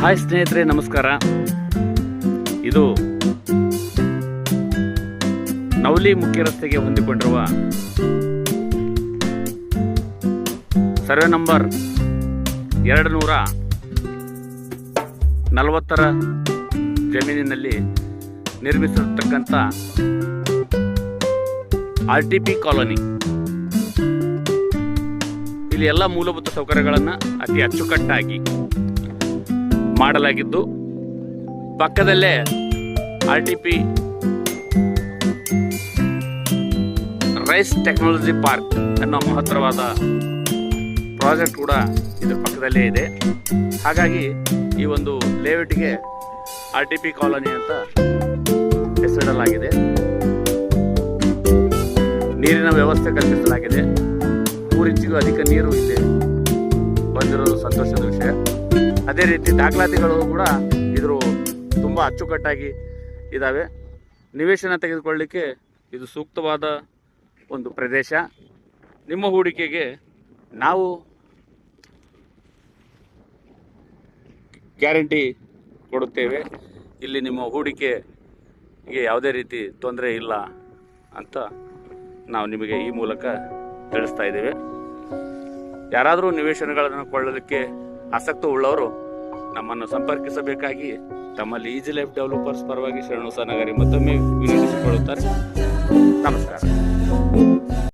Hi ಸ್ನೇಹಿತರೆ, ನಮಸ್ಕಾರ. ಇದು ನವಲಿ ಮುಖ್ಯ ರಸ್ತೆಗೆ ಹೊಂದಿಕೊಂಡಿರುವ ಸರ್ವೆ ನಂಬರ್ 240 ಜಮೀನಿನಲ್ಲಿ ನಿರ್ಮಿಸಿರತಕ್ಕಂಥ RTP ಕಾಲೋನಿ. ಇಲ್ಲಿ ಎಲ್ಲ ಮೂಲಭೂತ ಸೌಕರ್ಯಗಳನ್ನು ಅತಿ ಅಚ್ಚುಕಟ್ಟಾಗಿ ಮಾಡಲಾಗಿದ್ದು, ಪಕ್ಕದಲ್ಲೇ RTP ರೈಸ್ ಟೆಕ್ನಾಲಜಿ ಪಾರ್ಕ್ ಅನ್ನೋ ಮಹತ್ತರವಾದ ಪ್ರಾಜೆಕ್ಟ್ ಕೂಡ ಇದರ ಪಕ್ಕದಲ್ಲೇ ಇದೆ. ಹಾಗಾಗಿ ಈ ಒಂದು ಲೇಔಟ್ಗೆ RTP ಕಾಲೋನಿ ಅಂತ ಹೆಸರಿಡಲಾಗಿದೆ. ನೀರಿನ ವ್ಯವಸ್ಥೆ ಕಲ್ಪಿಸಲಾಗಿದೆ. 3 ಇಂಚಿಗೂ ಅಧಿಕ ನೀರು ಇಲ್ಲಿ ಬಂದಿರೋದು ಸಂತೋಷದ ವಿಷಯ. ಅದೇ ರೀತಿ ದಾಖಲಾತಿಗಳು ಕೂಡ ಇದ್ರ ತುಂಬ ಅಚ್ಚುಕಟ್ಟಾಗಿ ಇದ್ದಾವೆ. ನಿವೇಶನ ತೆಗೆದುಕೊಳ್ಳಲಿಕ್ಕೆ ಇದು ಸೂಕ್ತವಾದ ಒಂದು ಪ್ರದೇಶ. ನಿಮ್ಮ ಹೂಡಿಕೆಗೆ ನಾವು ಗ್ಯಾರಂಟಿ ಕೊಡುತ್ತೇವೆ. ಇಲ್ಲಿ ನಿಮ್ಮ ಹೂಡಿಕೆಗೆ ಯಾವುದೇ ರೀತಿ ತೊಂದರೆ ಇಲ್ಲ ಅಂತ ನಾವು ನಿಮಗೆ ಈ ಮೂಲಕ ತಿಳಿಸ್ತಾ ಇದ್ದೇವೆ. ಯಾರಾದರೂ ನಿವೇಶನಗಳನ್ನು ಕೊಳ್ಳಲಿಕ್ಕೆ ಆಸಕ್ತಿ ಉಳ್ಳವರು ನಮ್ಮನ್ನು ಸಂಪರ್ಕಿಸಬೇಕಾಗಿ ತಮ್ಮಲ್ಲಿ ಈಜಿ ಲೈಫ್ ಡೆವಲಪರ್ಸ್ ಪರವಾಗಿ ಶರಣು ಸಾನಗರಿ ಮತ್ತೊಮ್ಮೆ ವಿನಂತಿಸಿಕೊಳ್ಳುತ್ತಾರೆ. ನಮಸ್ಕಾರ.